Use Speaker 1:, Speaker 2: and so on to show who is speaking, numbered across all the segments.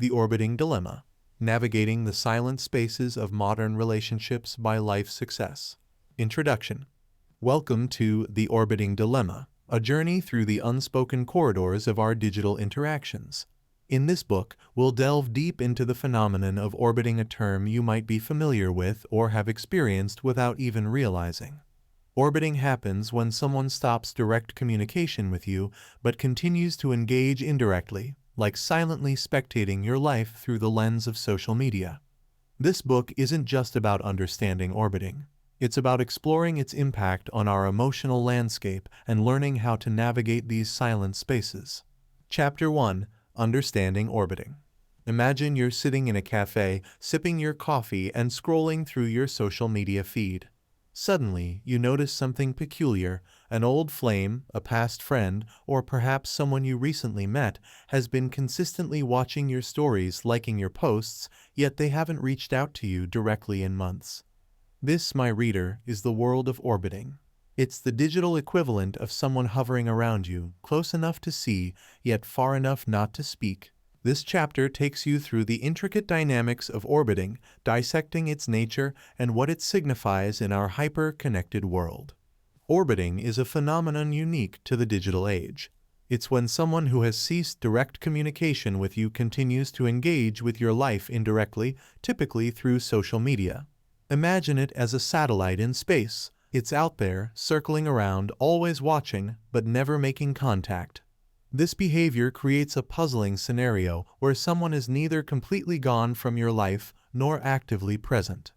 Speaker 1: The Orbiting Dilemma: Navigating the Silent Spaces of Modern Relationships by Life Success. Introduction. Welcome to The Orbiting Dilemma, a journey through the unspoken corridors of our digital interactions. In this book, we'll delve deep into the phenomenon of orbiting, a term you might be familiar with or have experienced without even realizing. Orbiting happens when someone stops direct communication with you but continues to engage indirectly, like silently spectating your life through the lens of social media. This book isn't just about understanding orbiting. It's about exploring its impact on our emotional landscape and learning how to navigate these silent spaces. Chapter 1: Understanding Orbiting. Imagine you're sitting in a cafe, sipping your coffee and scrolling through your social media feed. Suddenly, you notice something peculiar. An old flame, a past friend, or perhaps someone you recently met, has been consistently watching your stories, liking your posts, yet they haven't reached out to you directly in months. This, my reader, is the world of orbiting. It's the digital equivalent of someone hovering around you, close enough to see, yet far enough not to speak. This chapter takes you through the intricate dynamics of orbiting, dissecting its nature and what it signifies in our hyper-connected world. Orbiting is a phenomenon unique to the digital age. It's when someone who has ceased direct communication with you continues to engage with your life indirectly, typically through social media. Imagine it as a satellite in space. It's out there, circling around, always watching, but never making contact. This behavior creates a puzzling scenario where someone is neither completely gone from your life nor actively present.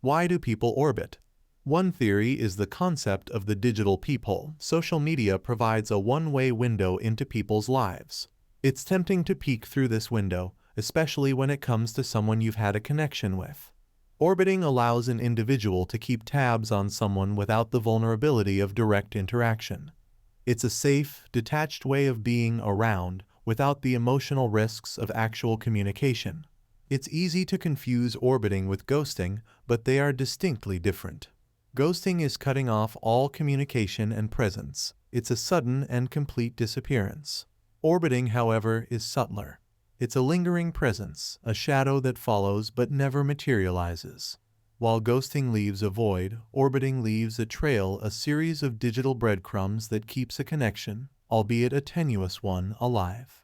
Speaker 1: Why do people orbit? One theory is the concept of the digital peephole. Social media provides a one-way window into people's lives. It's tempting to peek through this window, especially when it comes to someone you've had a connection with. Orbiting allows an individual to keep tabs on someone without the vulnerability of direct interaction. It's a safe, detached way of being around without the emotional risks of actual communication. It's easy to confuse orbiting with ghosting, but they are distinctly different. Ghosting is cutting off all communication and presence. It's a sudden and complete disappearance. Orbiting, however, is subtler. It's a lingering presence, a shadow that follows but never materializes. While ghosting leaves a void, orbiting leaves a trail, a series of digital breadcrumbs that keeps a connection, albeit a tenuous one, alive.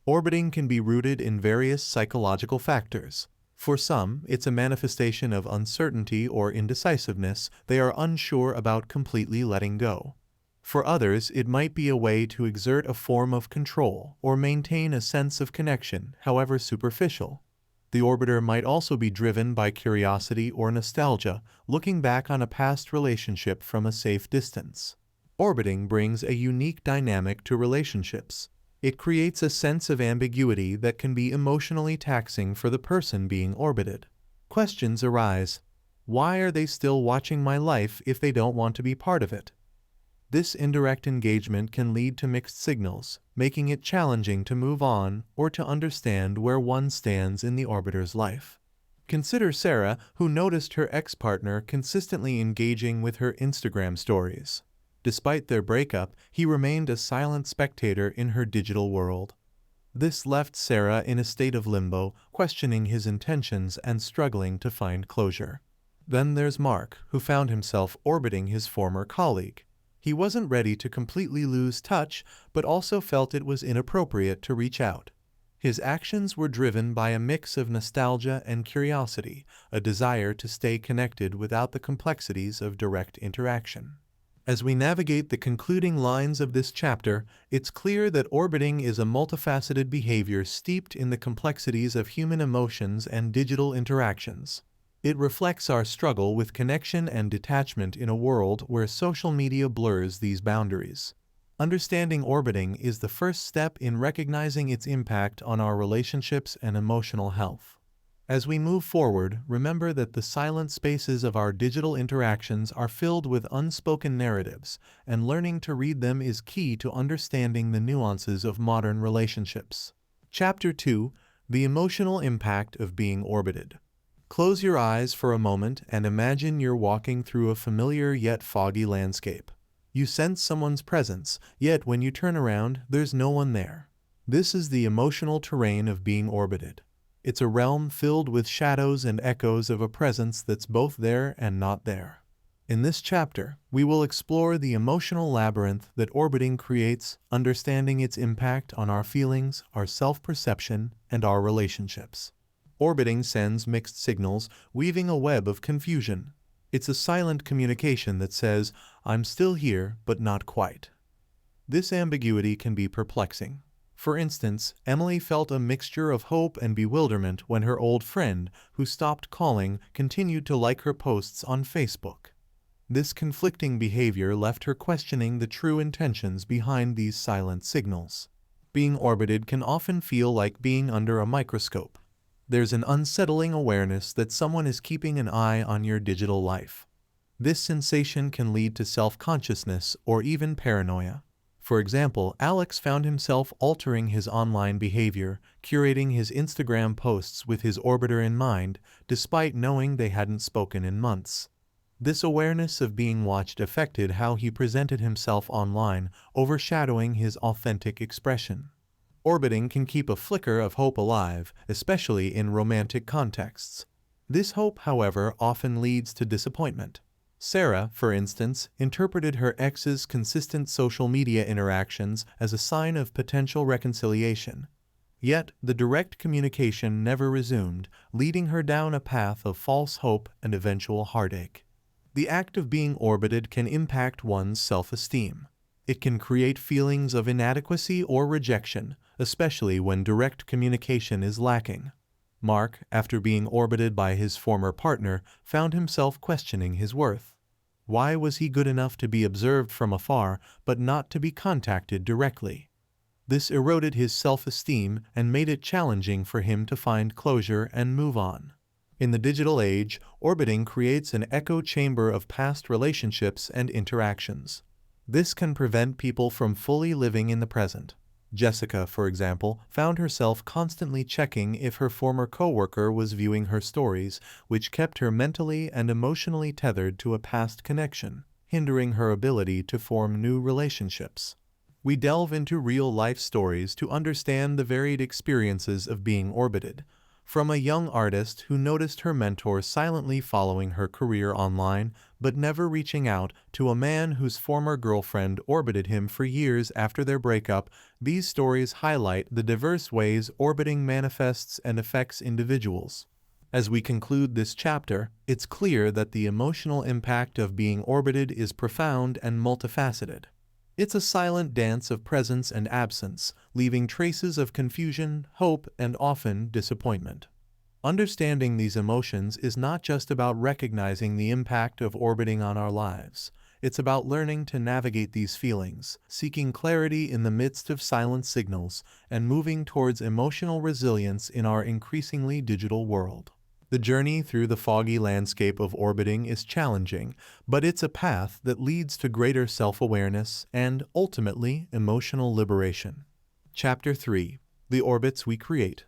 Speaker 1: Orbiting can be rooted in various psychological factors. For some, it's a manifestation of uncertainty or indecisiveness. They are unsure about completely letting go. For others, it might be a way to exert a form of control or maintain a sense of connection, however superficial. The orbiter might also be driven by curiosity or nostalgia, looking back on a past relationship from a safe distance. Orbiting brings a unique dynamic to relationships. It creates a sense of ambiguity that can be emotionally taxing for the person being orbited. Questions arise. Why are they still watching my life if they don't want to be part of it? This indirect engagement can lead to mixed signals, making it challenging to move on or to understand where one stands in the orbiter's life. Consider Sarah, who noticed her ex-partner consistently engaging with her Instagram stories. Despite their breakup, he remained a silent spectator in her digital world. This left Sarah in a state of limbo, questioning his intentions and struggling to find closure. Then there's Mark, who found himself orbiting his former colleague. He wasn't ready to completely lose touch, but also felt it was inappropriate to reach out. His actions were driven by a mix of nostalgia and curiosity, a desire to stay connected without the complexities of direct interaction. As we navigate the concluding lines of this chapter, it's clear that orbiting is a multifaceted behavior steeped in the complexities of human emotions and digital interactions. It reflects our struggle with connection and detachment in a world where social media blurs these boundaries. Understanding orbiting is the first step in recognizing its impact on our relationships and emotional health. As we move forward, remember that the silent spaces of our digital interactions are filled with unspoken narratives, and learning to read them is key to understanding the nuances of modern relationships. Chapter 2: The Emotional Impact of Being Orbited. Close your eyes for a moment and imagine you're walking through a familiar yet foggy landscape. You sense someone's presence, yet when you turn around, there's no one there. This is the emotional terrain of being orbited. It's a realm filled with shadows and echoes of a presence that's both there and not there. In this chapter, we will explore the emotional labyrinth that orbiting creates, understanding its impact on our feelings, our self-perception, and our relationships. Orbiting sends mixed signals, weaving a web of confusion. It's a silent communication that says, "I'm still here, but not quite." This ambiguity can be perplexing. For instance, Emily felt a mixture of hope and bewilderment when her old friend, who stopped calling, continued to like her posts on Facebook. This conflicting behavior left her questioning the true intentions behind these silent signals. Being orbited can often feel like being under a microscope. There's an unsettling awareness that someone is keeping an eye on your digital life. This sensation can lead to self-consciousness or even paranoia. For example, Alex found himself altering his online behavior, curating his Instagram posts with his orbiter in mind, despite knowing they hadn't spoken in months. This awareness of being watched affected how he presented himself online, overshadowing his authentic expression. Orbiting can keep a flicker of hope alive, especially in romantic contexts. This hope, however, often leads to disappointment. Sarah, for instance, interpreted her ex's consistent social media interactions as a sign of potential reconciliation. Yet, the direct communication never resumed, leading her down a path of false hope and eventual heartache. The act of being orbited can impact one's self-esteem. It can create feelings of inadequacy or rejection, especially when direct communication is lacking. Mark, after being orbited by his former partner, found himself questioning his worth. Why was he good enough to be observed from afar, but not to be contacted directly? This eroded his self-esteem and made it challenging for him to find closure and move on. In the digital age, orbiting creates an echo chamber of past relationships and interactions. This can prevent people from fully living in the present. Jessica, for example, found herself constantly checking if her former coworker was viewing her stories, which kept her mentally and emotionally tethered to a past connection, hindering her ability to form new relationships. We delve into real-life stories to understand the varied experiences of being orbited. From a young artist who noticed her mentor silently following her career online, but never reaching out, to a man whose former girlfriend orbited him for years after their breakup, these stories highlight the diverse ways orbiting manifests and affects individuals. As we conclude this chapter, it's clear that the emotional impact of being orbited is profound and multifaceted. It's a silent dance of presence and absence, leaving traces of confusion, hope, and often disappointment. Understanding these emotions is not just about recognizing the impact of orbiting on our lives. It's about learning to navigate these feelings, seeking clarity in the midst of silent signals, and moving towards emotional resilience in our increasingly digital world. The journey through the foggy landscape of orbiting is challenging, but it's a path that leads to greater self-awareness and, ultimately, emotional liberation. Chapter 3. The Orbits We Create.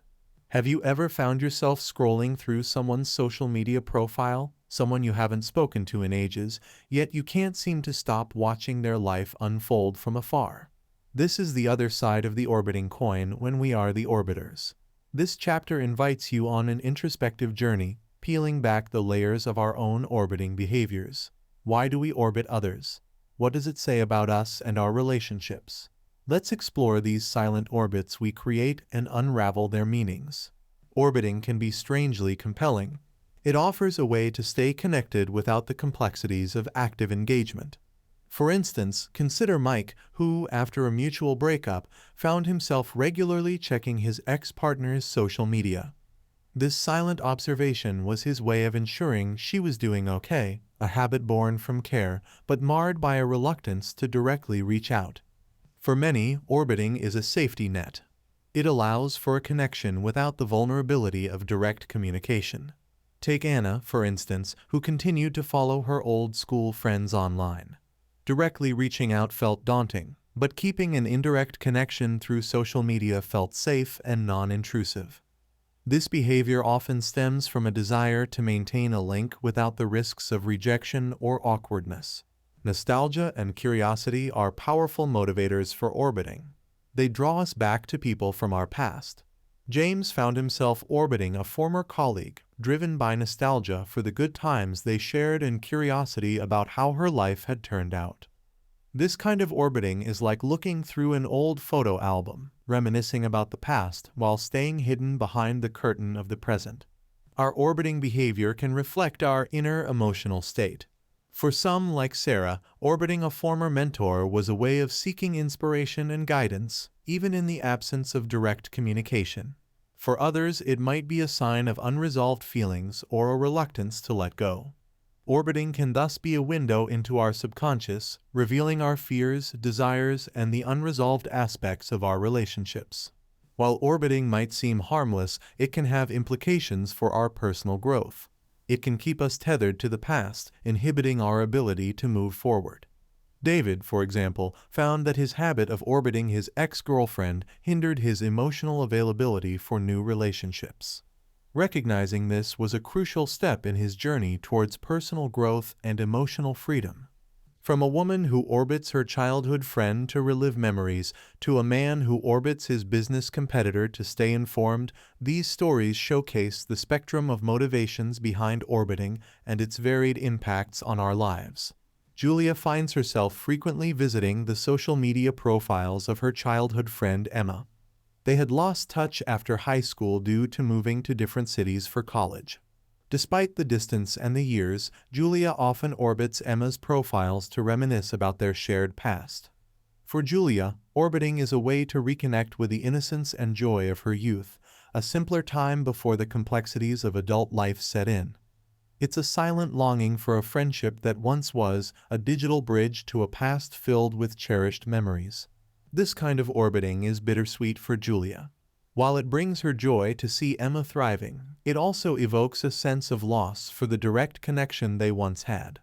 Speaker 1: Have you ever found yourself scrolling through someone's social media profile, someone you haven't spoken to in ages, yet you can't seem to stop watching their life unfold from afar? This is the other side of the orbiting coin when we are the orbiters. This chapter invites you on an introspective journey, peeling back the layers of our own orbiting behaviors. Why do we orbit others? What does it say about us and our relationships? Let's explore these silent orbits we create and unravel their meanings. Orbiting can be strangely compelling. It offers a way to stay connected without the complexities of active engagement. For instance, consider Mike, who, after a mutual breakup, found himself regularly checking his ex-partner's social media. This silent observation was his way of ensuring she was doing okay, a habit born from care, but marred by a reluctance to directly reach out. For many, orbiting is a safety net. It allows for a connection without the vulnerability of direct communication. Take Anna, for instance, who continued to follow her old school friends online. Directly reaching out felt daunting, but keeping an indirect connection through social media felt safe and non-intrusive. This behavior often stems from a desire to maintain a link without the risks of rejection or awkwardness. Nostalgia and curiosity are powerful motivators for orbiting. They draw us back to people from our past. James found himself orbiting a former colleague, driven by nostalgia for the good times they shared and curiosity about how her life had turned out. This kind of orbiting is like looking through an old photo album, reminiscing about the past while staying hidden behind the curtain of the present. Our orbiting behavior can reflect our inner emotional state. For some, like Sarah, orbiting a former mentor was a way of seeking inspiration and guidance, even in the absence of direct communication. For others, it might be a sign of unresolved feelings or a reluctance to let go. Orbiting can thus be a window into our subconscious, revealing our fears, desires, and the unresolved aspects of our relationships. While orbiting might seem harmless, it can have implications for our personal growth. It can keep us tethered to the past, inhibiting our ability to move forward. David, for example, found that his habit of orbiting his ex-girlfriend hindered his emotional availability for new relationships. Recognizing this was a crucial step in his journey towards personal growth and emotional freedom. From a woman who orbits her childhood friend to relive memories, to a man who orbits his business competitor to stay informed, these stories showcase the spectrum of motivations behind orbiting and its varied impacts on our lives. Julia finds herself frequently visiting the social media profiles of her childhood friend Emma. They had lost touch after high school due to moving to different cities for college. Despite the distance and the years, Julia often orbits Emma's profiles to reminisce about their shared past. For Julia, orbiting is a way to reconnect with the innocence and joy of her youth, a simpler time before the complexities of adult life set in. It's a silent longing for a friendship that once was, a digital bridge to a past filled with cherished memories. This kind of orbiting is bittersweet for Julia. While it brings her joy to see Emma thriving, it also evokes a sense of loss for the direct connection they once had.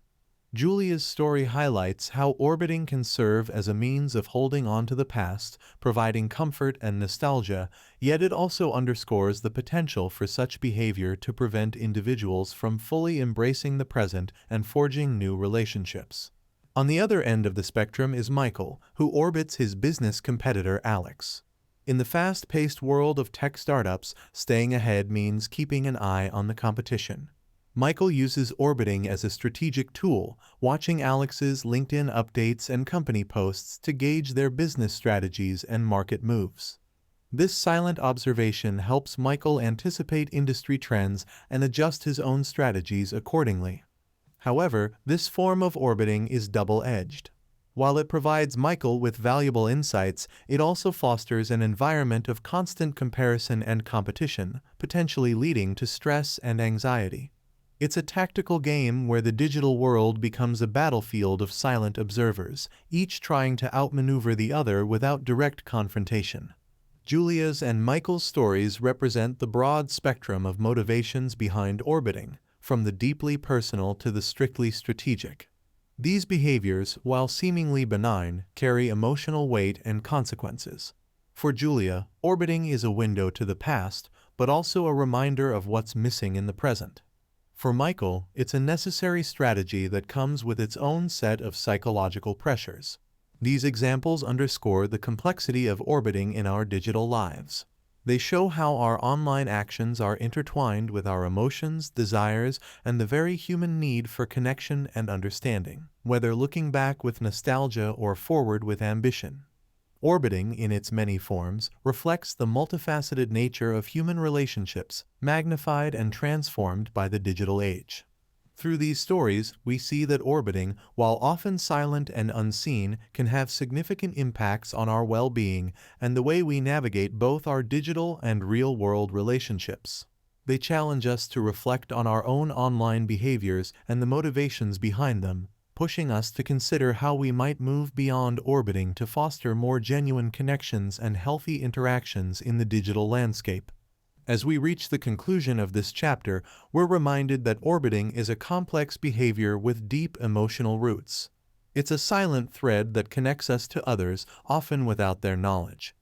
Speaker 1: Julia's story highlights how orbiting can serve as a means of holding on to the past, providing comfort and nostalgia, yet it also underscores the potential for such behavior to prevent individuals from fully embracing the present and forging new relationships. On the other end of the spectrum is Michael, who orbits his business competitor Alex. In the fast-paced world of tech startups, staying ahead means keeping an eye on the competition. Michael uses orbiting as a strategic tool, watching Alex's LinkedIn updates and company posts to gauge their business strategies and market moves. This silent observation helps Michael anticipate industry trends and adjust his own strategies accordingly. However, this form of orbiting is double-edged. While it provides Michael with valuable insights, it also fosters an environment of constant comparison and competition, potentially leading to stress and anxiety. It's a tactical game where the digital world becomes a battlefield of silent observers, each trying to outmaneuver the other without direct confrontation. Julia's and Michael's stories represent the broad spectrum of motivations behind orbiting, from the deeply personal to the strictly strategic. These behaviors, while seemingly benign, carry emotional weight and consequences. For Julia, orbiting is a window to the past, but also a reminder of what's missing in the present. For Michael, it's a necessary strategy that comes with its own set of psychological pressures. These examples underscore the complexity of orbiting in our digital lives. They show how our online actions are intertwined with our emotions, desires, and the very human need for connection and understanding, whether looking back with nostalgia or forward with ambition. Orbiting, in its many forms, reflects the multifaceted nature of human relationships, magnified and transformed by the digital age. Through these stories, we see that orbiting, while often silent and unseen, can have significant impacts on our well-being and the way we navigate both our digital and real-world relationships. They challenge us to reflect on our own online behaviors and the motivations behind them, pushing us to consider how we might move beyond orbiting to foster more genuine connections and healthy interactions in the digital landscape. As we reach the conclusion of this chapter, we're reminded that orbiting is a complex behavior with deep emotional roots. It's a silent thread that connects us to others, often without their knowledge.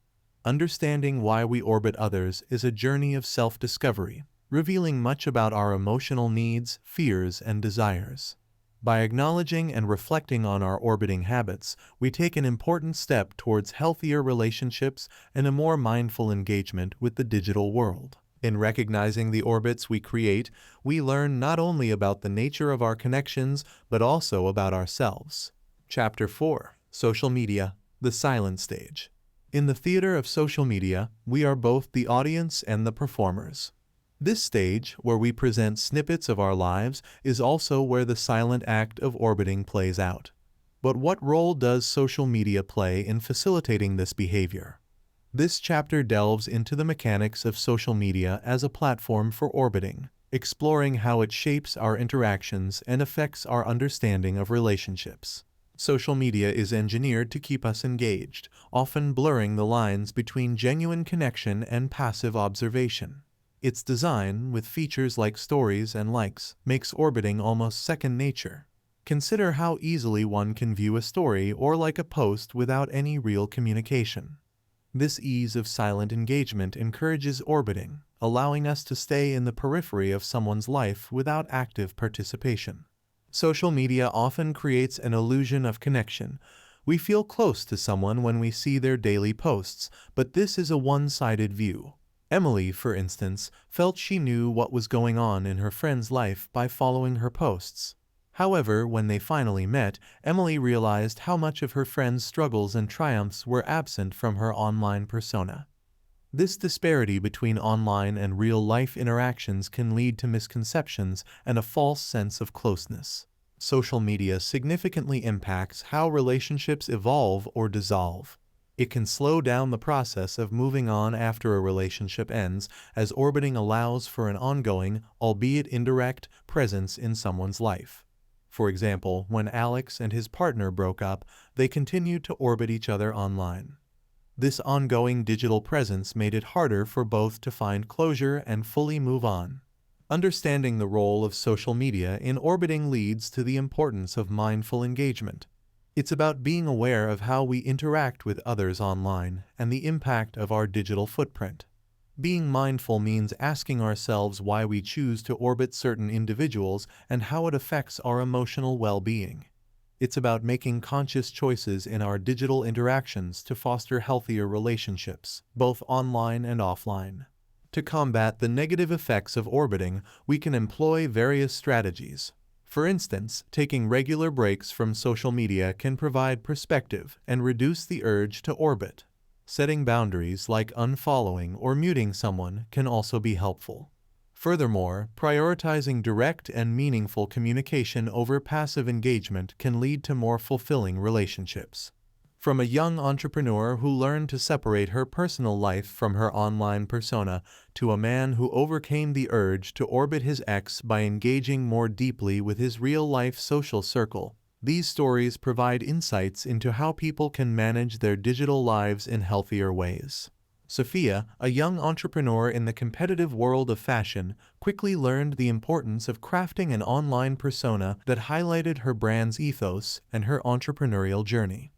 Speaker 1: Understanding why we orbit others is a journey of self-discovery, revealing much about our emotional needs, fears, and desires. By acknowledging and reflecting on our orbiting habits, we take an important step towards healthier relationships and a more mindful engagement with the digital world. In recognizing the orbits we create, we learn not only about the nature of our connections, but also about ourselves. Chapter 4: Social Media, the Silent Stage. In the theater of social media, we are both the audience and the performers. This stage, where we present snippets of our lives, is also where the silent act of orbiting plays out. But what role does social media play in facilitating this behavior? This chapter delves into the mechanics of social media as a platform for orbiting, exploring how it shapes our interactions and affects our understanding of relationships. Social media is engineered to keep us engaged, often blurring the lines between genuine connection and passive observation. Its design, with features like stories and likes, makes orbiting almost second nature. Consider how easily one can view a story or like a post without any real communication. This ease of silent engagement encourages orbiting, allowing us to stay in the periphery of someone's life without active participation. Social media often creates an illusion of connection. We feel close to someone when we see their daily posts, but this is a one-sided view. Emily, for instance, felt she knew what was going on in her friend's life by following her posts. However, when they finally met, Emily realized how much of her friend's struggles and triumphs were absent from her online persona. This disparity between online and real-life interactions can lead to misconceptions and a false sense of closeness. Social media significantly impacts how relationships evolve or dissolve. It can slow down the process of moving on after a relationship ends, as orbiting allows for an ongoing, albeit indirect, presence in someone's life. For example, when Alex and his partner broke up, they continued to orbit each other online. This ongoing digital presence made it harder for both to find closure and fully move on. Understanding the role of social media in orbiting leads to the importance of mindful engagement. It's about being aware of how we interact with others online and the impact of our digital footprint. Being mindful means asking ourselves why we choose to orbit certain individuals and how it affects our emotional well-being. It's about making conscious choices in our digital interactions to foster healthier relationships, both online and offline. To combat the negative effects of orbiting, we can employ various strategies. For instance, taking regular breaks from social media can provide perspective and reduce the urge to orbit. Setting boundaries like unfollowing or muting someone can also be helpful. Furthermore, prioritizing direct and meaningful communication over passive engagement can lead to more fulfilling relationships. From a young entrepreneur who learned to separate her personal life from her online persona, to a man who overcame the urge to orbit his ex by engaging more deeply with his real-life social circle, these stories provide insights into how people can manage their digital lives in healthier ways. Sophia, a young entrepreneur in the competitive world of fashion, quickly learned the importance of crafting an online persona that highlighted her brand's ethos and her entrepreneurial journey.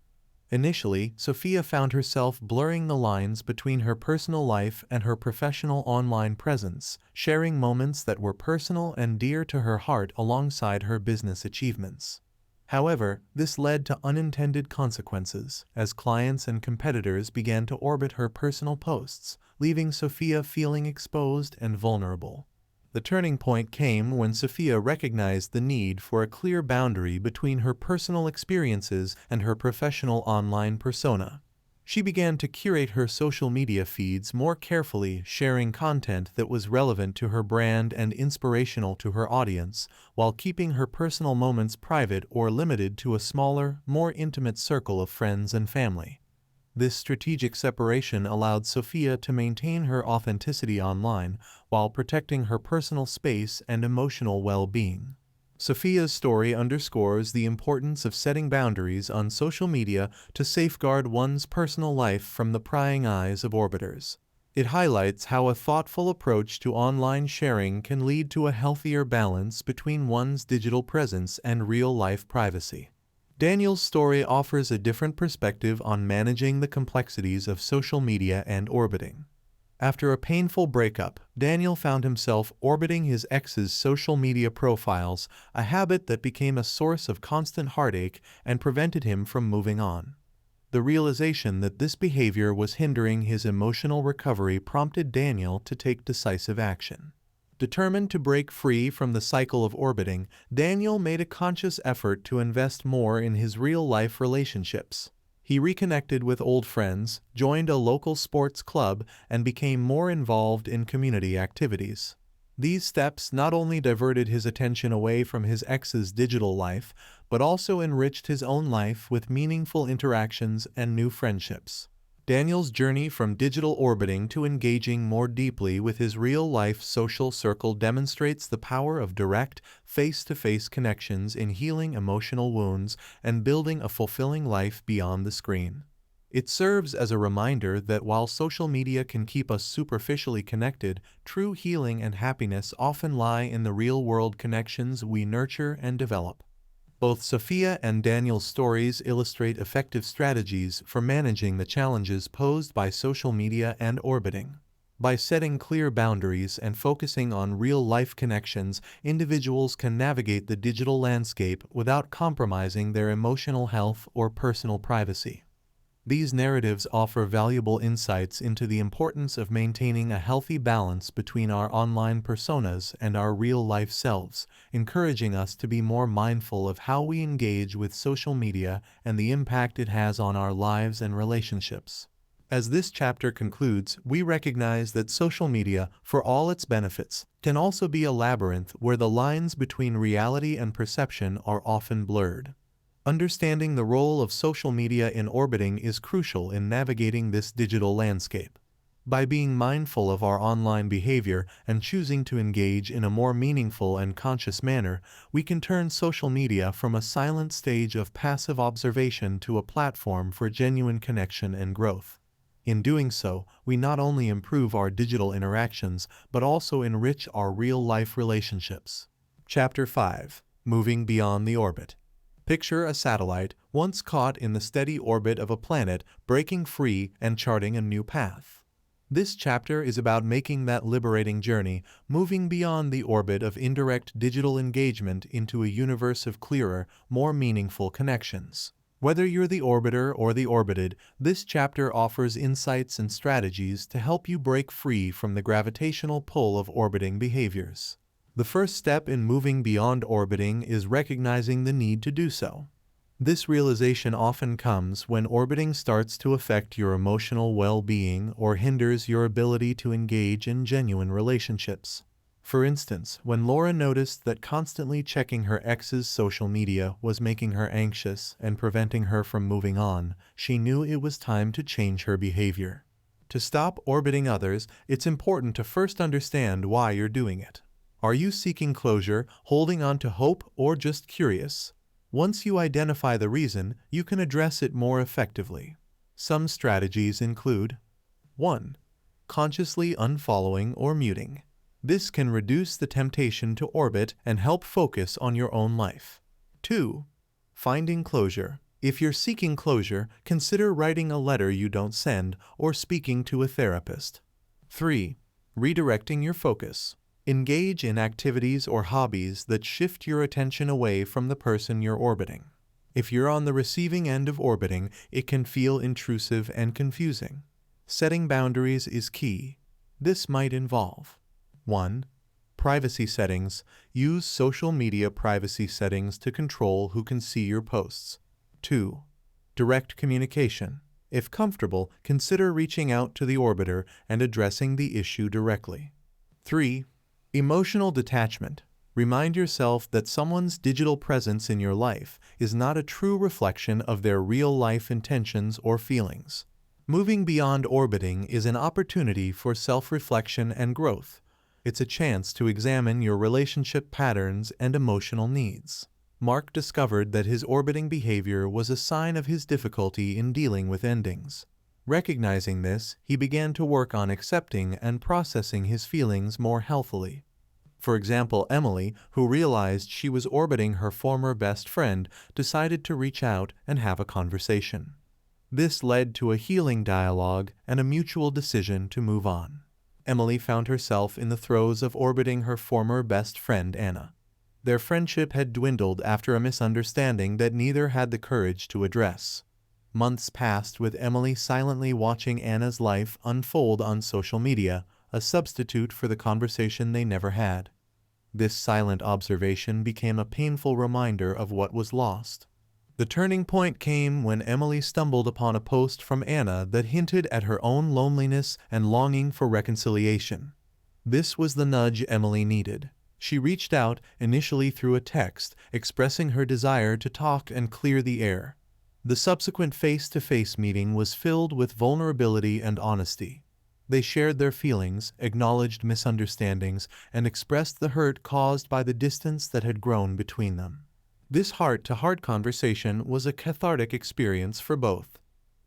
Speaker 1: Initially, Sophia found herself blurring the lines between her personal life and her professional online presence, sharing moments that were personal and dear to her heart alongside her business achievements. However, this led to unintended consequences, as clients and competitors began to orbit her personal posts, leaving Sophia feeling exposed and vulnerable. The turning point came when Sophia recognized the need for a clear boundary between her personal experiences and her professional online persona. She began to curate her social media feeds more carefully, sharing content that was relevant to her brand and inspirational to her audience, while keeping her personal moments private or limited to a smaller, more intimate circle of friends and family. This strategic separation allowed Sophia to maintain her authenticity online while protecting her personal space and emotional well-being. Sophia's story underscores the importance of setting boundaries on social media to safeguard one's personal life from the prying eyes of orbiters. It highlights how a thoughtful approach to online sharing can lead to a healthier balance between one's digital presence and real-life privacy. Daniel's story offers a different perspective on managing the complexities of social media and orbiting. After a painful breakup, Daniel found himself orbiting his ex's social media profiles, a habit that became a source of constant heartache and prevented him from moving on. The realization that this behavior was hindering his emotional recovery prompted Daniel to take decisive action. Determined to break free from the cycle of orbiting, Daniel made a conscious effort to invest more in his real-life relationships. He reconnected with old friends, joined a local sports club, and became more involved in community activities. These steps not only diverted his attention away from his ex's digital life, but also enriched his own life with meaningful interactions and new friendships. Daniel's journey from digital orbiting to engaging more deeply with his real-life social circle demonstrates the power of direct, face-to-face connections in healing emotional wounds and building a fulfilling life beyond the screen. It serves as a reminder that while social media can keep us superficially connected, true healing and happiness often lie in the real-world connections we nurture and develop. Both Sophia and Daniel's stories illustrate effective strategies for managing the challenges posed by social media and orbiting. By setting clear boundaries and focusing on real-life connections, individuals can navigate the digital landscape without compromising their emotional health or personal privacy. These narratives offer valuable insights into the importance of maintaining a healthy balance between our online personas and our real-life selves, encouraging us to be more mindful of how we engage with social media and the impact it has on our lives and relationships. As this chapter concludes, we recognize that social media, for all its benefits, can also be a labyrinth where the lines between reality and perception are often blurred. Understanding the role of social media in orbiting is crucial in navigating this digital landscape. By being mindful of our online behavior and choosing to engage in a more meaningful and conscious manner, we can turn social media from a silent stage of passive observation to a platform for genuine connection and growth. In doing so, we not only improve our digital interactions, but also enrich our real-life relationships. Chapter 5. Moving Beyond the Orbit. Picture a satellite, once caught in the steady orbit of a planet, breaking free and charting a new path. This chapter is about making that liberating journey, moving beyond the orbit of indirect digital engagement into a universe of clearer, more meaningful connections. Whether you're the orbiter or the orbited, this chapter offers insights and strategies to help you break free from the gravitational pull of orbiting behaviors. The first step in moving beyond orbiting is recognizing the need to do so. This realization often comes when orbiting starts to affect your emotional well-being or hinders your ability to engage in genuine relationships. For instance, when Laura noticed that constantly checking her ex's social media was making her anxious and preventing her from moving on, she knew it was time to change her behavior. To stop orbiting others, it's important to first understand why you're doing it. Are you seeking closure, holding on to hope, or just curious? Once you identify the reason, you can address it more effectively. Some strategies include: 1. Consciously unfollowing or muting. This can reduce the temptation to orbit and help focus on your own life. 2. Finding closure. If you're seeking closure, consider writing a letter you don't send or speaking to a therapist. 3. Redirecting your focus. Engage in activities or hobbies that shift your attention away from the person you're orbiting. If you're on the receiving end of orbiting, it can feel intrusive and confusing. Setting boundaries is key. This might involve: 1. Privacy settings. Use social media privacy settings to control who can see your posts. 2. Direct communication. If comfortable, consider reaching out to the orbiter and addressing the issue directly. 3. Emotional detachment. Remind yourself that someone's digital presence in your life is not a true reflection of their real-life intentions or feelings. Moving beyond orbiting is an opportunity for self-reflection and growth. It's a chance to examine your relationship patterns and emotional needs. Mark discovered that his orbiting behavior was a sign of his difficulty in dealing with endings. Recognizing this, he began to work on accepting and processing his feelings more healthily. For example, Emily, who realized she was orbiting her former best friend, decided to reach out and have a conversation. This led to a healing dialogue and a mutual decision to move on. Emily found herself in the throes of orbiting her former best friend Anna. Their friendship had dwindled after a misunderstanding that neither had the courage to address. Months passed with Emily silently watching Anna's life unfold on social media, a substitute for the conversation they never had. This silent observation became a painful reminder of what was lost. The turning point came when Emily stumbled upon a post from Anna that hinted at her own loneliness and longing for reconciliation. This was the nudge Emily needed. She reached out, initially through a text, expressing her desire to talk and clear the air. The subsequent face-to-face meeting was filled with vulnerability and honesty. They shared their feelings, acknowledged misunderstandings, and expressed the hurt caused by the distance that had grown between them. This heart-to-heart conversation was a cathartic experience for both.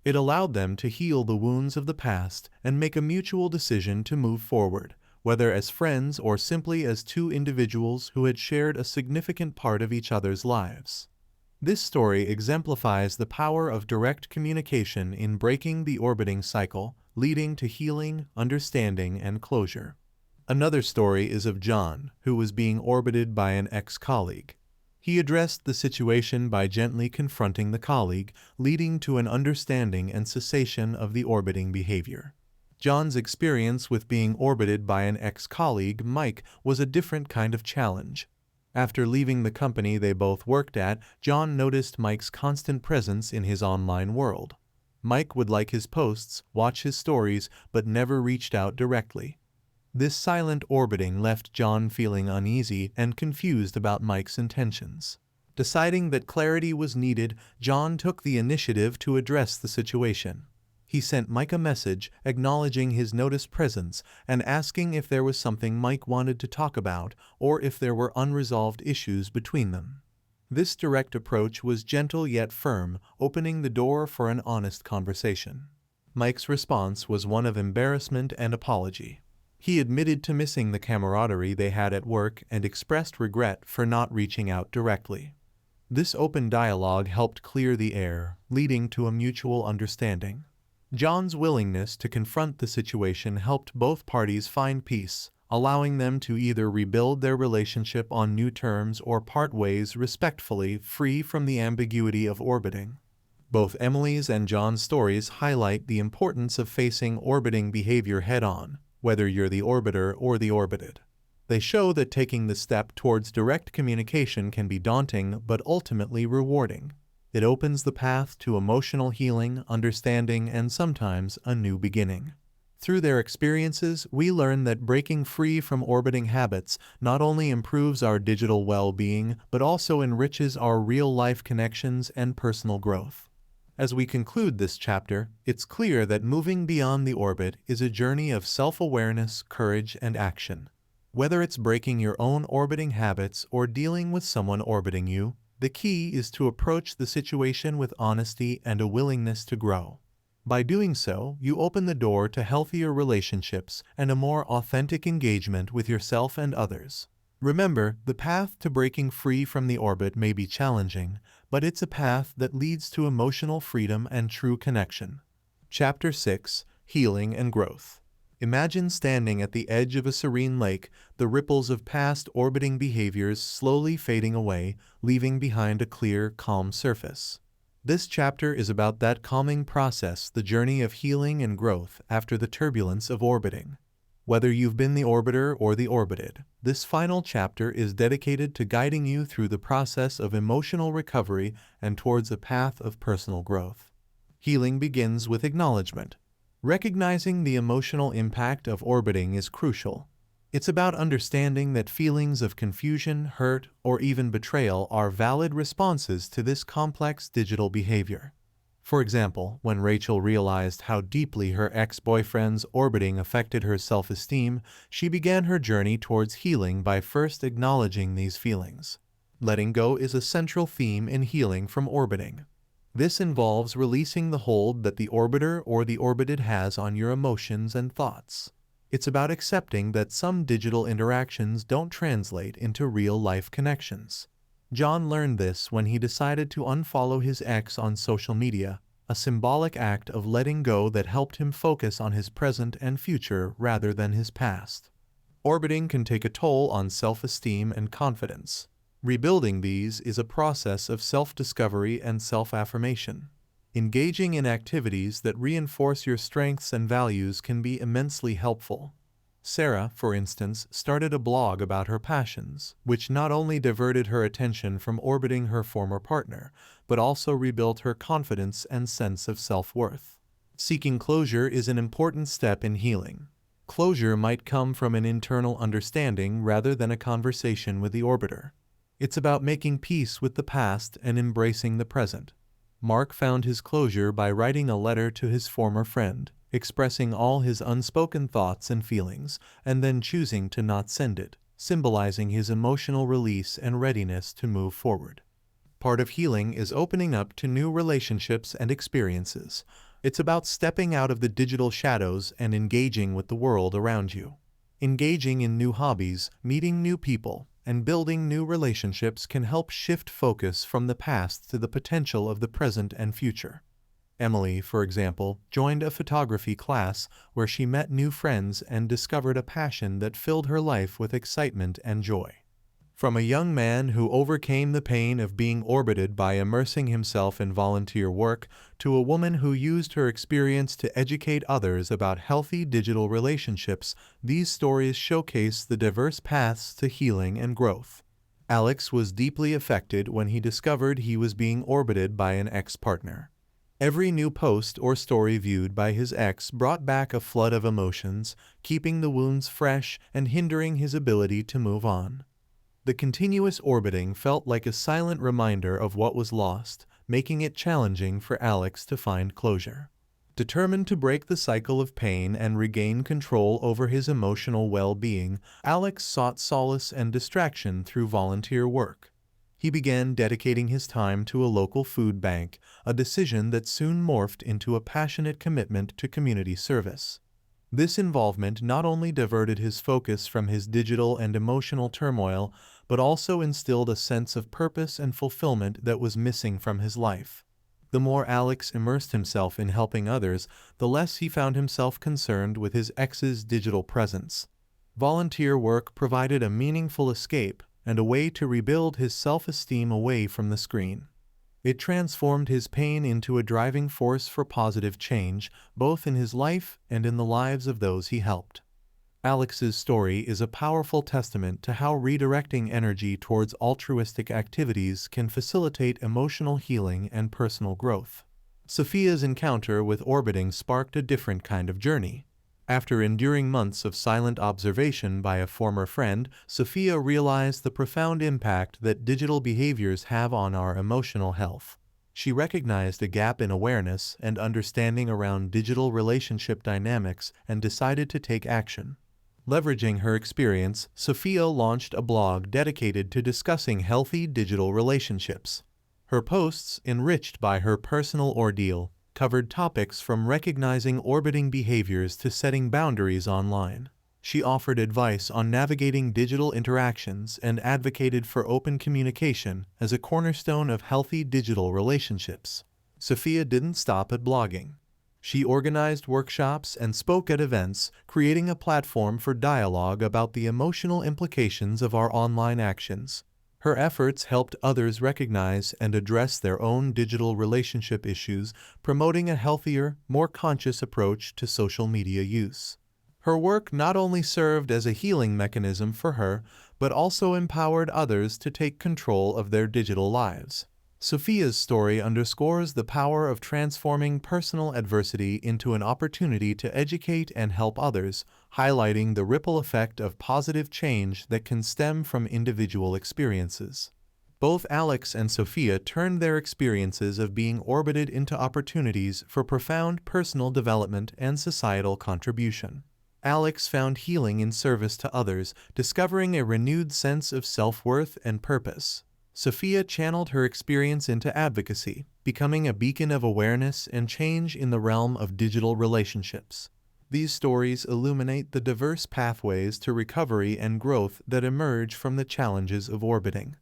Speaker 1: It allowed them to heal the wounds of the past and make a mutual decision to move forward, whether as friends or simply as two individuals who had shared a significant part of each other's lives. This story exemplifies the power of direct communication in breaking the orbiting cycle, leading to healing, understanding, and closure. Another story is of John, who was being orbited by an ex-colleague. He addressed the situation by gently confronting the colleague, leading to an understanding and cessation of the orbiting behavior. John's experience with being orbited by an ex-colleague, Mike, was a different kind of challenge. After leaving the company they both worked at, John noticed Mike's constant presence in his online world. Mike would like his posts, watch his stories, but never reached out directly. This silent orbiting left John feeling uneasy and confused about Mike's intentions. Deciding that clarity was needed, John took the initiative to address the situation. He sent Mike a message acknowledging his noticed presence and asking if there was something Mike wanted to talk about or if there were unresolved issues between them. This direct approach was gentle yet firm, opening the door for an honest conversation. Mike's response was one of embarrassment and apology. He admitted to missing the camaraderie they had at work and expressed regret for not reaching out directly. This open dialogue helped clear the air, leading to a mutual understanding. John's willingness to confront the situation helped both parties find peace, allowing them to either rebuild their relationship on new terms or part ways respectfully, free from the ambiguity of orbiting. Both Emily's and John's stories highlight the importance of facing orbiting behavior head-on, whether you're the orbiter or the orbited. They show that taking the step towards direct communication can be daunting but ultimately rewarding. It opens the path to emotional healing, understanding, and sometimes a new beginning. Through their experiences, we learn that breaking free from orbiting habits not only improves our digital well-being, but also enriches our real-life connections and personal growth. As we conclude this chapter, it's clear that moving beyond the orbit is a journey of self-awareness, courage, and action. Whether it's breaking your own orbiting habits or dealing with someone orbiting you, the key is to approach the situation with honesty and a willingness to grow. By doing so, you open the door to healthier relationships and a more authentic engagement with yourself and others. Remember, the path to breaking free from the orbit may be challenging, but it's a path that leads to emotional freedom and true connection. Chapter 6: Healing and Growth. Imagine standing at the edge of a serene lake, the ripples of past orbiting behaviors slowly fading away, leaving behind a clear, calm surface. This chapter is about that calming process, the journey of healing and growth after the turbulence of orbiting. Whether you've been the orbiter or the orbited, this final chapter is dedicated to guiding you through the process of emotional recovery and towards a path of personal growth. Healing begins with acknowledgement. Recognizing the emotional impact of orbiting is crucial. It's about understanding that feelings of confusion, hurt, or even betrayal are valid responses to this complex digital behavior. For example, when Rachel realized how deeply her ex-boyfriend's orbiting affected her self-esteem, she began her journey towards healing by first acknowledging these feelings. Letting go is a central theme in healing from orbiting. This involves releasing the hold that the orbiter or the orbited has on your emotions and thoughts. It's about accepting that some digital interactions don't translate into real-life connections. John learned this when he decided to unfollow his ex on social media, a symbolic act of letting go that helped him focus on his present and future rather than his past. Orbiting can take a toll on self-esteem and confidence. Rebuilding these is a process of self-discovery and self-affirmation. Engaging in activities that reinforce your strengths and values can be immensely helpful. Sarah, for instance, started a blog about her passions, which not only diverted her attention from orbiting her former partner, but also rebuilt her confidence and sense of self-worth. Seeking closure is an important step in healing. Closure might come from an internal understanding rather than a conversation with the orbiter. It's about making peace with the past and embracing the present. Mark found his closure by writing a letter to his former friend, expressing all his unspoken thoughts and feelings, and then choosing to not send it, symbolizing his emotional release and readiness to move forward. Part of healing is opening up to new relationships and experiences. It's about stepping out of the digital shadows and engaging with the world around you. Engaging in new hobbies, meeting new people, and building new relationships can help shift focus from the past to the potential of the present and future. Emily, for example, joined a photography class where she met new friends and discovered a passion that filled her life with excitement and joy. From a young man who overcame the pain of being orbited by immersing himself in volunteer work to a woman who used her experience to educate others about healthy digital relationships, these stories showcase the diverse paths to healing and growth. Alex was deeply affected when he discovered he was being orbited by an ex-partner. Every new post or story viewed by his ex brought back a flood of emotions, keeping the wounds fresh and hindering his ability to move on. The continuous orbiting felt like a silent reminder of what was lost, making it challenging for Alex to find closure. Determined to break the cycle of pain and regain control over his emotional well-being, Alex sought solace and distraction through volunteer work. He began dedicating his time to a local food bank, a decision that soon morphed into a passionate commitment to community service. This involvement not only diverted his focus from his digital and emotional turmoil, but also instilled a sense of purpose and fulfillment that was missing from his life. The more Alex immersed himself in helping others, the less he found himself concerned with his ex's digital presence. Volunteer work provided a meaningful escape and a way to rebuild his self-esteem away from the screen. It transformed his pain into a driving force for positive change, both in his life and in the lives of those he helped. Alex's story is a powerful testament to how redirecting energy towards altruistic activities can facilitate emotional healing and personal growth. Sophia's encounter with orbiting sparked a different kind of journey. After enduring months of silent observation by a former friend, Sophia realized the profound impact that digital behaviors have on our emotional health. She recognized a gap in awareness and understanding around digital relationship dynamics and decided to take action. Leveraging her experience, Sophia launched a blog dedicated to discussing healthy digital relationships. Her posts, enriched by her personal ordeal, covered topics from recognizing orbiting behaviors to setting boundaries online. She offered advice on navigating digital interactions and advocated for open communication as a cornerstone of healthy digital relationships. Sophia didn't stop at blogging. She organized workshops and spoke at events, creating a platform for dialogue about the emotional implications of our online actions. Her efforts helped others recognize and address their own digital relationship issues, promoting a healthier, more conscious approach to social media use. Her work not only served as a healing mechanism for her, but also empowered others to take control of their digital lives. Sophia's story underscores the power of transforming personal adversity into an opportunity to educate and help others, highlighting the ripple effect of positive change that can stem from individual experiences. Both Alex and Sophia turned their experiences of being orbited into opportunities for profound personal development and societal contribution. Alex found healing in service to others, discovering a renewed sense of self-worth and purpose. Sophia channeled her experience into advocacy, becoming a beacon of awareness and change in the realm of digital relationships. These stories illuminate the diverse pathways to recovery and growth that emerge from the challenges of orbiting.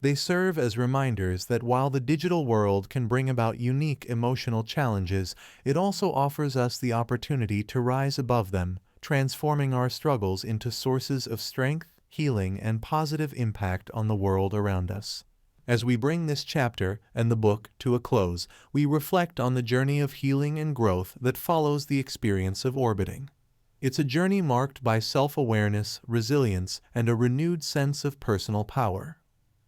Speaker 1: They serve as reminders that while the digital world can bring about unique emotional challenges, it also offers us the opportunity to rise above them, transforming our struggles into sources of strength, healing, and positive impact on the world around us. As we bring this chapter and the book to a close, we reflect on the journey of healing and growth that follows the experience of orbiting. It's a journey marked by self-awareness, resilience, and a renewed sense of personal power.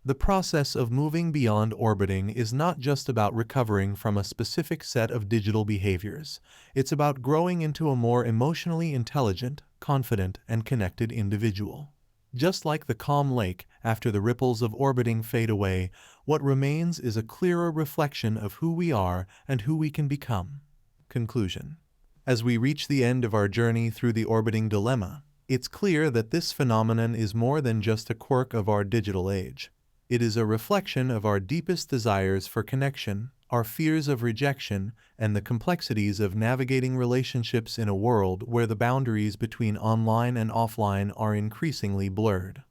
Speaker 1: The process of moving beyond orbiting is not just about recovering from a specific set of digital behaviors. It's about growing into a more emotionally intelligent, confident, and connected individual. Just like the calm lake, after the ripples of orbiting fade away, what remains is a clearer reflection of who we are and who we can become. Conclusion. As we reach the end of our journey through the orbiting dilemma, it's clear that this phenomenon is more than just a quirk of our digital age. It is a reflection of our deepest desires for connection, our fears of rejection, and the complexities of navigating relationships in a world where the boundaries between online and offline are increasingly blurred.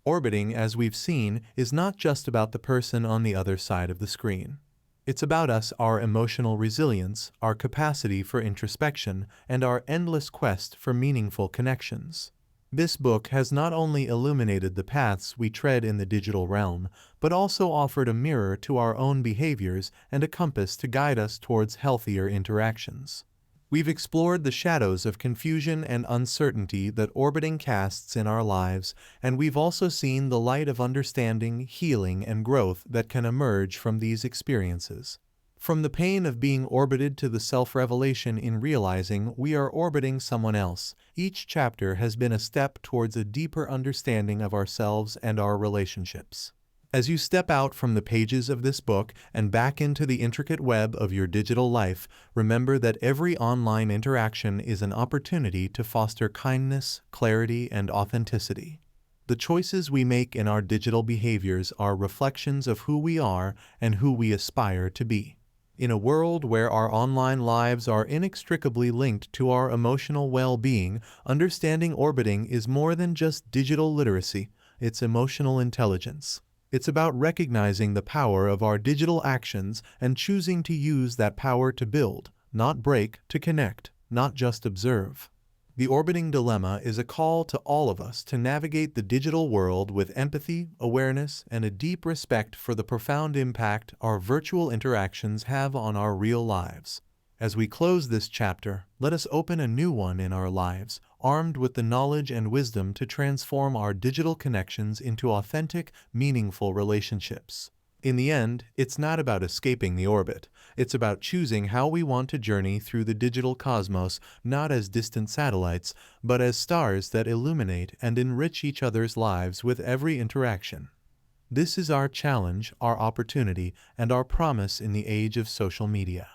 Speaker 1: Orbiting, as we've seen, is not just about the person on the other side of the screen. It's about us, our emotional resilience, our capacity for introspection, and our endless quest for meaningful connections. This book has not only illuminated the paths we tread in the digital realm, but also offered a mirror to our own behaviors and a compass to guide us towards healthier interactions. We've explored the shadows of confusion and uncertainty that orbiting casts in our lives, and we've also seen the light of understanding, healing, and growth that can emerge from these experiences. From the pain of being orbited to the self-revelation in realizing we are orbiting someone else, each chapter has been a step towards a deeper understanding of ourselves and our relationships. As you step out from the pages of this book and back into the intricate web of your digital life, remember that every online interaction is an opportunity to foster kindness, clarity, and authenticity. The choices we make in our digital behaviors are reflections of who we are and who we aspire to be. In a world where our online lives are inextricably linked to our emotional well-being, understanding orbiting is more than just digital literacy, it's emotional intelligence. It's about recognizing the power of our digital actions and choosing to use that power to build, not break, to connect, not just observe. The orbiting dilemma is a call to all of us to navigate the digital world with empathy, awareness, and a deep respect for the profound impact our virtual interactions have on our real lives. As we close this chapter, let us open a new one in our lives, armed with the knowledge and wisdom to transform our digital connections into authentic, meaningful relationships. In the end, it's not about escaping the orbit. It's about choosing how we want to journey through the digital cosmos, not as distant satellites, but as stars that illuminate and enrich each other's lives with every interaction. This is our challenge, our opportunity, and our promise in the age of social media.